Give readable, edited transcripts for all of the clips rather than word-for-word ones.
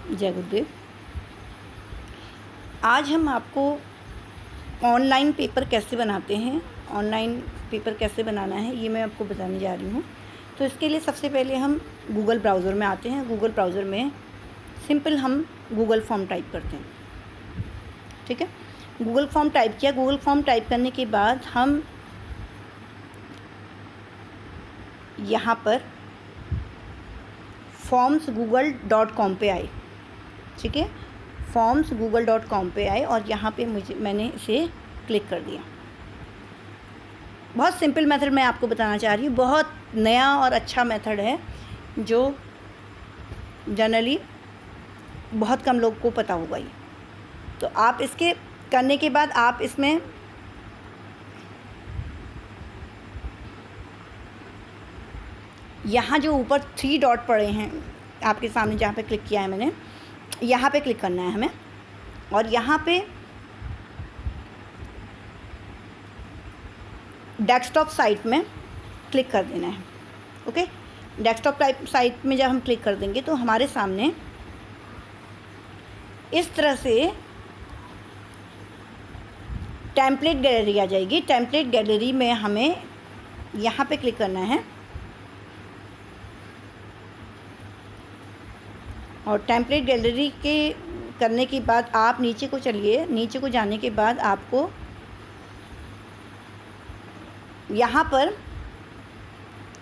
जय गुरुदेव। आज हम आपको ऑनलाइन पेपर कैसे बनाते हैं, ऑनलाइन पेपर कैसे बनाना है, ये मैं आपको बताने जा रही हूँ। तो इसके लिए सबसे पहले हम गूगल ब्राउज़र में आते हैं। गूगल ब्राउज़र में सिंपल हम गूगल फॉर्म टाइप करते हैं। ठीक है, गूगल फॉर्म टाइप किया। गूगल फॉर्म टाइप करने के बाद हम यहाँ पर formsgoogle.com पे आए। ठीक है, formsgoogle.com पे आए और यहाँ पे मैंने इसे क्लिक कर दिया। बहुत सिंपल मेथड मैं आपको बताना चाह रही हूँ, बहुत नया और अच्छा मेथड है जो जनरली बहुत कम लोग को पता होगा ये। तो आप इसके करने के बाद आप इसमें यहाँ जो ऊपर 3 डॉट पड़े हैं आपके सामने, जहाँ पे क्लिक किया है मैंने, यहाँ पे क्लिक करना है हमें और यहाँ पे डेस्कटॉप साइट में क्लिक कर देना है। ओके, डेस्कटॉप साइट में जब हम क्लिक कर देंगे तो हमारे सामने इस तरह से टेम्पलेट गैलरी आ जाएगी। टेम्पलेट गैलरी में हमें यहाँ पे क्लिक करना है और टेम्पलेट गैलरी के करने के बाद आप नीचे को चलिए। नीचे को जाने के बाद आपको यहाँ पर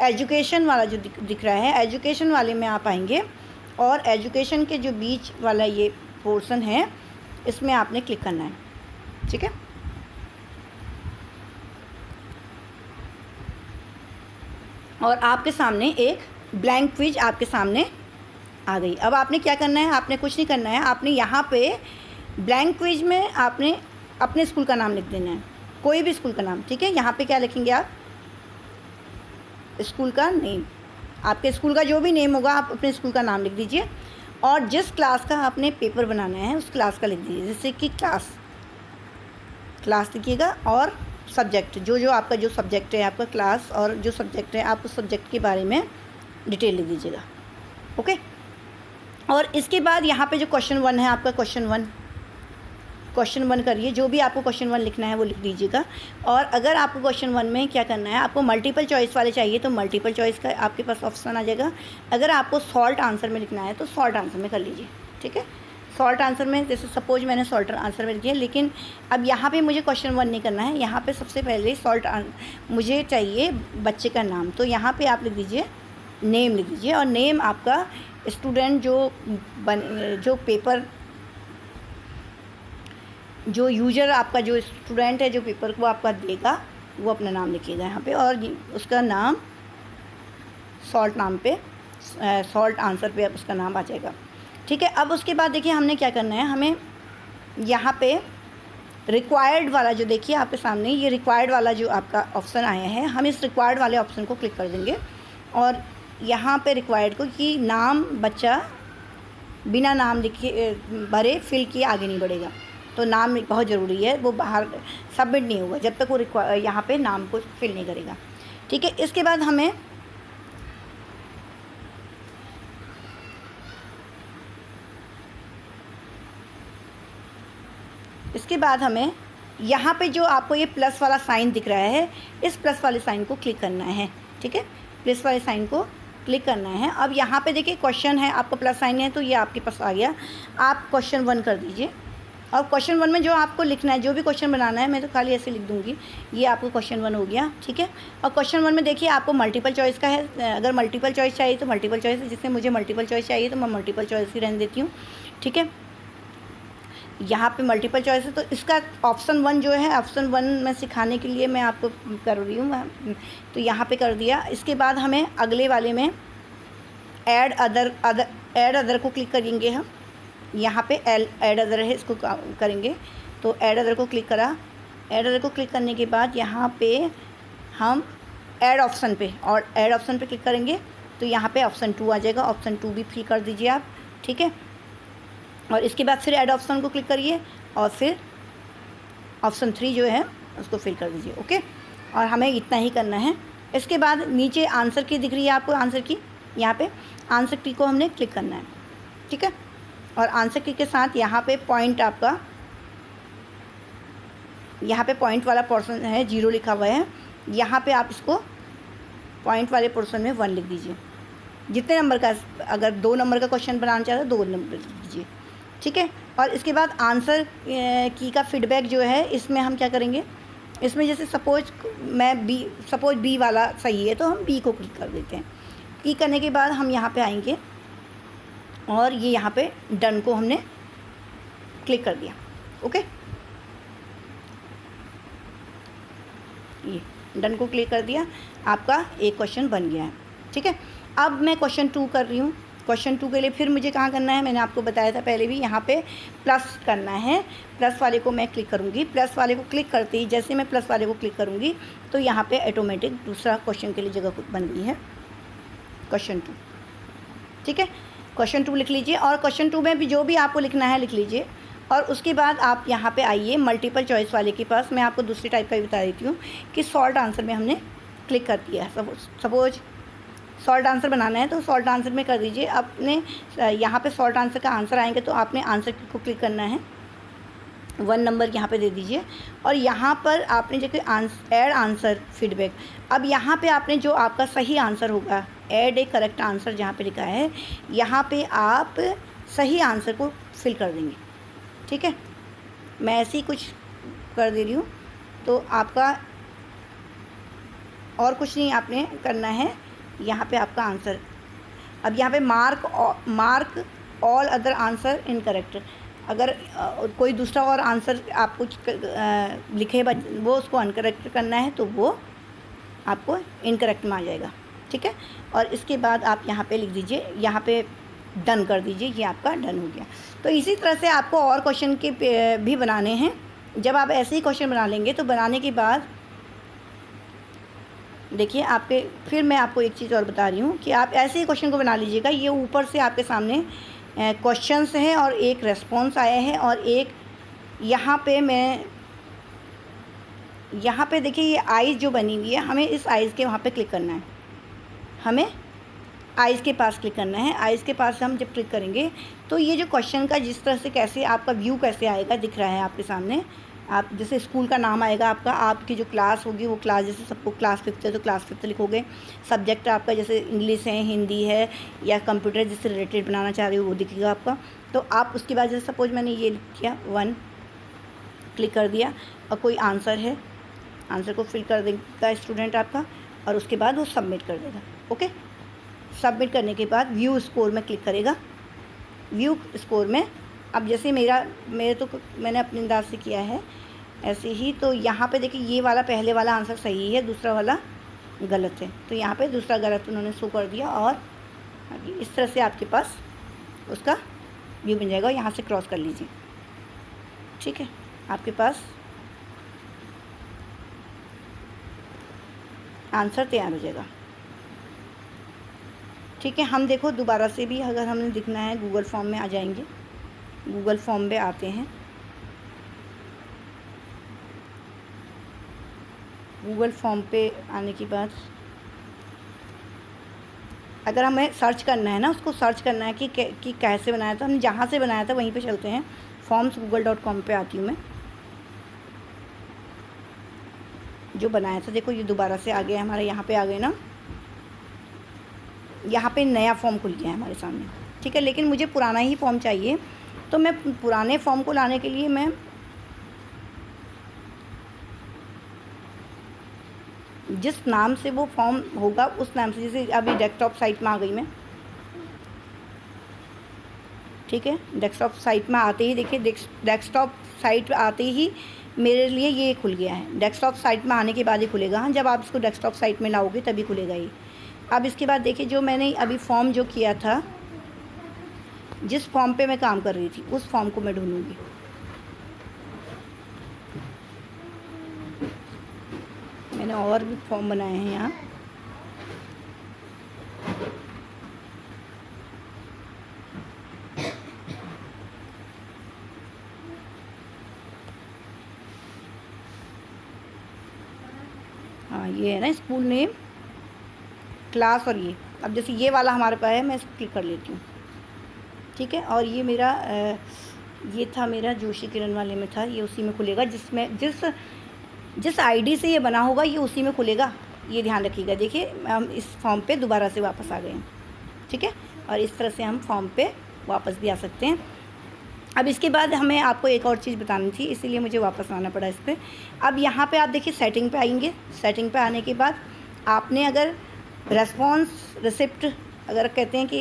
एजुकेशन वाला जो दिख रहा है, एजुकेशन वाले में आप आएंगे और एजुकेशन के जो बीच वाला ये पोर्शन है इसमें आपने क्लिक करना है। ठीक है, और आपके सामने एक ब्लैंक क्विज आपके सामने आ गई। अब आपने क्या करना है, आपने कुछ नहीं करना है। आपने यहाँ पे ब्लैंक क्विज में आपने अपने स्कूल का नाम लिख देना है, कोई भी स्कूल का नाम। ठीक है, यहाँ पे क्या लिखेंगे आप, स्कूल का नेम, आपके स्कूल का जो भी नेम होगा आप अपने स्कूल का नाम लिख दीजिए और जिस क्लास का आपने पेपर बनाना है उस क्लास का लिख दीजिए। जैसे कि क्लास लिखिएगा और सब्जेक्ट, जो आपका जो सब्जेक्ट है, आपका क्लास और जो सब्जेक्ट है, आप उस सब्जेक्ट के बारे में डिटेल लिख दीजिएगा। ओके, और इसके बाद यहाँ पे जो क्वेश्चन 1 है आपका, क्वेश्चन 1 करिए। जो भी आपको क्वेश्चन 1 लिखना है वो लिख दीजिएगा। और अगर आपको क्वेश्चन 1 में क्या करना है, आपको मल्टीपल चॉइस वाले चाहिए तो मल्टीपल चॉइस का आपके पास ऑप्शन आ जाएगा। अगर आपको सॉल्ट आंसर में लिखना है तो सॉल्ट आंसर में कर लीजिए। ठीक है, सॉल्ट आंसर में, जैसे सपोज मैंने सॉल्ट आंसर में लिखी है, लेकिन अब यहाँ पे मुझे क्वेश्चन 1 नहीं करना है। यहाँ पे सबसे पहले मुझे चाहिए बच्चे का नाम, तो यहाँ पे आप लिख दीजिए नेम, लिख दीजिए। और नेम आपका स्टूडेंट जो पेपर, जो यूजर आपका, जो स्टूडेंट है जो पेपर को आपका देगा, वो अपना नाम लिखिएगा यहाँ पे और उसका नाम सॉल्ट नाम पे, सॉल्ट आंसर पे उसका नाम आ जाएगा। ठीक है, अब उसके बाद देखिए हमने क्या करना है, हमें यहाँ पे रिक्वायर्ड वाला जो देखिए आपके सामने, ये रिक्वायर्ड वाला जो आपका ऑप्शन आया है, हम इस रिक्वायर्ड वाले ऑप्शन को क्लिक कर देंगे और यहाँ पे रिक्वायर्ड को कि नाम बच्चा बिना नाम लिखे भरे फिल किए आगे नहीं बढ़ेगा। तो नाम बहुत ज़रूरी है, वो बाहर सबमिट नहीं होगा जब तक वो यहाँ पे नाम को फिल नहीं करेगा। ठीक है, इसके बाद हमें यहाँ पे जो आपको ये प्लस वाला साइन दिख रहा है, इस प्लस वाले साइन को क्लिक करना है। ठीक है, प्लस वाले साइन को क्लिक करना है। अब यहाँ पे देखिए क्वेश्चन है, आपका प्लस साइन है तो ये आपके पास आ गया। आप क्वेश्चन 1 कर दीजिए और क्वेश्चन 1 में जो आपको लिखना है, जो भी क्वेश्चन बनाना है, मैं तो खाली ऐसे लिख दूँगी, ये आपको क्वेश्चन 1 हो गया। ठीक है, और क्वेश्चन 1 में देखिए आपको मल्टीपल चॉइस का है। अगर मल्टीपल चॉइस चाहिए तो मल्टीपल चॉइस, जिससे मुझे मल्टीपल चॉइस चाहिए तो मैं मल्टीपल चॉइस ही रहने देती हूँ। ठीक है, यहाँ पे मल्टीपल चॉइस है तो इसका ऑप्शन 1 जो है, ऑप्शन 1 में सिखाने के लिए मैं आपको कर रही हूँ, तो यहाँ पे कर दिया। इसके बाद हमें अगले वाले में ऐड अदर को क्लिक करेंगे हम। यहाँ पे ऐड अदर है, इसको करेंगे तो ऐड अदर को क्लिक करा। ऐड अदर को क्लिक करने के बाद यहाँ पे हम ऐड ऑप्शन पे क्लिक करेंगे तो यहाँ पे ऑप्शन 2 आ जाएगा। ऑप्शन 2 भी फिल कर दीजिए आप। ठीक है, और इसके बाद फिर ऐड ऑप्शन को क्लिक करिए और फिर ऑप्शन 3 जो है उसको फिल कर दीजिए। ओके, और हमें इतना ही करना है। इसके बाद नीचे आंसर की दिख रही है आपको, आंसर की, यहाँ पे आंसर की को हमने क्लिक करना है। ठीक है, और आंसर की के साथ यहाँ पे पॉइंट आपका, यहाँ पे पॉइंट वाला पोर्शन है 0 लिखा हुआ है, यहाँ पे आप इसको पॉइंट वाले पोर्शन में 1 लिख दीजिए। जितने नंबर का, अगर 2 नंबर का क्वेश्चन बनाना चाहते हैं 2 नंबर लिख दीजिए, ठीक है। और इसके बाद आंसर की का फीडबैक जो है, इसमें हम क्या करेंगे, इसमें जैसे सपोज बी वाला सही है तो हम बी को क्लिक कर देते हैं। क्लिक करने के बाद हम यहाँ पे आएंगे और ये यहाँ पे डन को हमने क्लिक कर दिया। ओके, ये डन को क्लिक कर दिया, आपका एक क्वेश्चन बन गया है, ठीक है। अब मैं क्वेश्चन 2 कर रही हूँ। क्वेश्चन 2 के लिए फिर मुझे कहाँ करना है, मैंने आपको बताया था पहले भी, यहाँ पे प्लस करना है। प्लस वाले को मैं क्लिक करूँगी। प्लस वाले को क्लिक करते ही जैसे मैं प्लस वाले को क्लिक करूँगी तो यहाँ पे ऑटोमेटिक दूसरा क्वेश्चन के लिए जगह बन गई है, क्वेश्चन 2, ठीक है। क्वेश्चन 2 लिख लीजिए और क्वेश्चन 2 में भी जो भी आपको लिखना है लिख लीजिए। और उसके बाद आप यहाँ पे आइए मल्टीपल चॉइस वाले के पास। मैं आपको दूसरी टाइप का भी बता देती हूँ कि सॉर्ट आंसर में हमने क्लिक कर दिया है। सपोज सॉर्ट आंसर बनाना है तो सॉर्ट आंसर में कर दीजिए। आपने यहाँ पे सॉर्ट आंसर का आंसर आएंगे तो आपने आंसर को क्लिक करना है, 1 नंबर यहाँ पे दे दीजिए। और यहाँ पर आपने जैसे ऐड आंसर फीडबैक, अब यहाँ पे आपने जो आपका सही आंसर होगा, ऐड ए करेक्ट आंसर जहाँ पे लिखा है, यहाँ पे आप सही आंसर को फिल कर देंगे, ठीक है। मैं ऐसे ही कुछ कर दे रही हूँ तो आपका और कुछ नहीं आपने करना है। यहाँ पे आपका आंसर, अब यहाँ पे mark all other answer incorrect. अगर कोई दूसरा और आंसर आप कुछ लिखे वो उसको अनकरेक्ट करना है तो वो आपको इनकरेक्ट में आ जाएगा, ठीक है। और इसके बाद आप यहाँ पे लिख दीजिए, यहाँ पे डन कर दीजिए, ये आपका डन हो गया। तो इसी तरह से आपको और क्वेश्चन के भी बनाने हैं। जब आप ऐसे ही क्वेश्चन बना लेंगे तो बनाने के बाद देखिए आपके, फिर मैं आपको एक चीज़ और बता रही हूँ कि आप ऐसे ही क्वेश्चन को बना लीजिएगा। ये ऊपर से आपके सामने क्वेश्चंस हैं और एक रेस्पॉन्स आया है और एक यहाँ पे देखिए ये आइज़ जो बनी हुई है, हमें इस आइज़ के वहाँ पे क्लिक करना है। हमें आइज़ के पास क्लिक करना है। आइज़ के पास हम जब क्लिक करेंगे तो ये जो क्वेश्चन का जिस तरह से कैसे आपका व्यू कैसे आएगा दिख रहा है आपके सामने। आप जैसे स्कूल का नाम आएगा आपका, आपकी जो क्लास होगी वो क्लास, जैसे सबको क्लास 5 है तो क्लास 5 लिखोगे। सब्जेक्ट आपका जैसे इंग्लिश है, हिंदी है या कंप्यूटर जिससे रिलेटेड बनाना चाह रहे हो वो दिखेगा आपका। तो आप उसके बाद जैसे सपोज मैंने ये लिख किया 1 क्लिक कर दिया और कोई आंसर है, आंसर को फिल कर देगा स्टूडेंट आपका और उसके बाद वो सबमिट कर देगा। ओके, सबमिट करने के बाद व्यू स्कोर में क्लिक करेगा। व्यू स्कोर में अब जैसे मैंने अपने अंदाज से किया है ऐसे ही, तो यहाँ पे देखिए ये वाला पहले वाला आंसर सही है, दूसरा वाला गलत है, तो यहाँ पे दूसरा गलत उन्होंने शो कर दिया। और इस तरह से आपके पास उसका व्यू बन जाएगा। यहाँ से क्रॉस कर लीजिए, ठीक है, आपके पास आंसर तैयार हो जाएगा। ठीक है, हम देखो दोबारा से भी अगर हमें दिखना है गूगल फॉर्म में आ जाएंगे। गूगल फॉर्म पे आते हैं। गूगल फॉर्म पे आने के बाद अगर हमें सर्च करना है ना, उसको सर्च करना है कि कैसे बनाया था, हमने जहाँ से बनाया था वहीं पे चलते हैं। formsgoogle.com पे आती हूँ मैं। जो बनाया था देखो ये दोबारा से आ गया हमारे, यहाँ पे आ गए ना, यहाँ पे नया फॉर्म खुल गया है हमारे सामने, ठीक है। लेकिन मुझे पुराना ही फॉर्म चाहिए, तो मैं पुराने फॉर्म को लाने के लिए मैं जिस नाम से वो फॉर्म होगा उस नाम से, जैसे अभी डेस्कटॉप साइट में आ गई मैं, ठीक है। डेस्कटॉप साइट में आते ही देखिए, डेस्कटॉप साइट आते ही मेरे लिए ये खुल गया है। डेस्कटॉप साइट में आने के बाद ही खुलेगा। हाँ, जब आप इसको डेस्कटॉप साइट में लाओगे तभी खुलेगा ये। अब इसके बाद देखिए जो मैंने अभी फॉर्म जो किया था, जिस फॉर्म पे मैं काम कर रही थी उस फॉर्म को मैं ढूंढूंगी। मैंने और भी फॉर्म बनाए हैं यहाँ। हाँ, ये है ना स्कूल नेम, क्लास, और ये अब जैसे ये वाला हमारे पास है, मैं इसको क्लिक कर लेती हूँ, ठीक है। और ये मेरा ये था मेरा जोशी किरण वाले में था, ये उसी में खुलेगा, जिसमें जिस आईडी से ये बना होगा ये उसी में खुलेगा, ये ध्यान रखिएगा। देखिए हम इस फॉर्म पे दोबारा से वापस आ गए हैं, ठीक है। और इस तरह से हम फॉर्म पे वापस भी आ सकते हैं। अब इसके बाद हमें आपको एक और चीज़ बतानी थी, इसीलिए मुझे वापस आना पड़ा इस पर। अब यहाँ पे आप देखिए सेटिंग पे आएंगे। सेटिंग पे आने के बाद आपने अगर रेस्पॉन्स रिसिप्ट अगर कहते हैं कि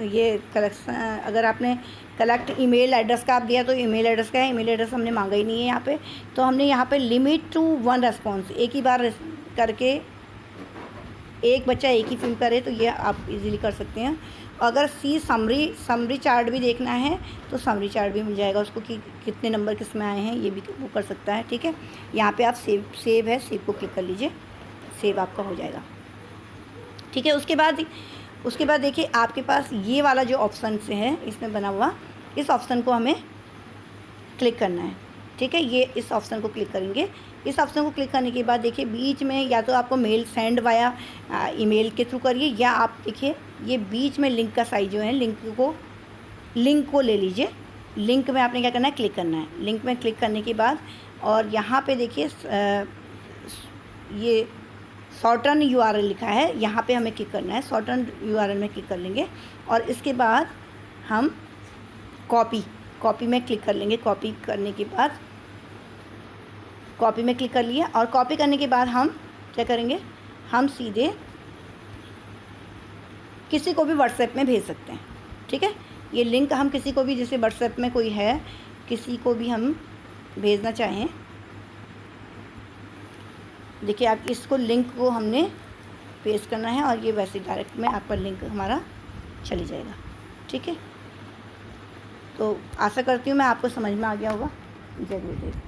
ये कलेक्शन, अगर आपने कलेक्ट ईमेल एड्रेस का आप दिया तो ईमेल एड्रेस का है, ईमेल एड्रेस हमने मांगा ही नहीं है यहाँ पे। तो हमने यहाँ पे लिमिट टू 1 रेस्पॉन्स, एक ही बार करके एक बच्चा एक ही फिल करे, तो ये आप इजीली कर सकते हैं। अगर समरी चार्ट भी देखना है तो समरी चार्ट भी मिल जाएगा उसको कि कितने नंबर किस में आए हैं, ये भी वो कर सकता है, ठीक है। यहाँ पे आप सेव है, सेव को क्लिक कर लीजिए, सेव आपका हो जाएगा, ठीक है। उसके बाद देखिए आपके पास ये वाला जो ऑप्शन से है इसमें बना हुआ, इस ऑप्शन को हमें क्लिक करना है, ठीक है। ये इस ऑप्शन को क्लिक करेंगे। इस ऑप्शन को क्लिक करने के बाद देखिए बीच में या तो आपको मेल सेंड वाया ईमेल के थ्रू करिए, या आप देखिए ये बीच में लिंक का साइज जो है, लिंक को ले लीजिए। लिंक में आपने क्या करना है, क्लिक करना है। लिंक में क्लिक करने के बाद और यहाँ पे देखिए ये शॉर्टन URL लिखा है, यहाँ पे हमें क्लिक करना है। शॉर्टन URL में क्लिक कर लेंगे और इसके बाद हम कॉपी में क्लिक कर लेंगे। कॉपी करने के बाद कॉपी में क्लिक कर लिया, और कॉपी करने के बाद हम क्या करेंगे, हम सीधे किसी को भी व्हाट्सएप में भेज सकते हैं, ठीक है। ये लिंक हम किसी को भी, जैसे व्हाट्सएप में कोई है, किसी को भी हम भेजना चाहें, देखिए आप इसको लिंक को हमने पेस्ट करना है और ये वैसे डायरेक्ट में आप पर लिंक हमारा चली जाएगा, ठीक है। तो आशा करती हूँ मैं आपको समझ में आ गया होगा। जय गुरुदेव।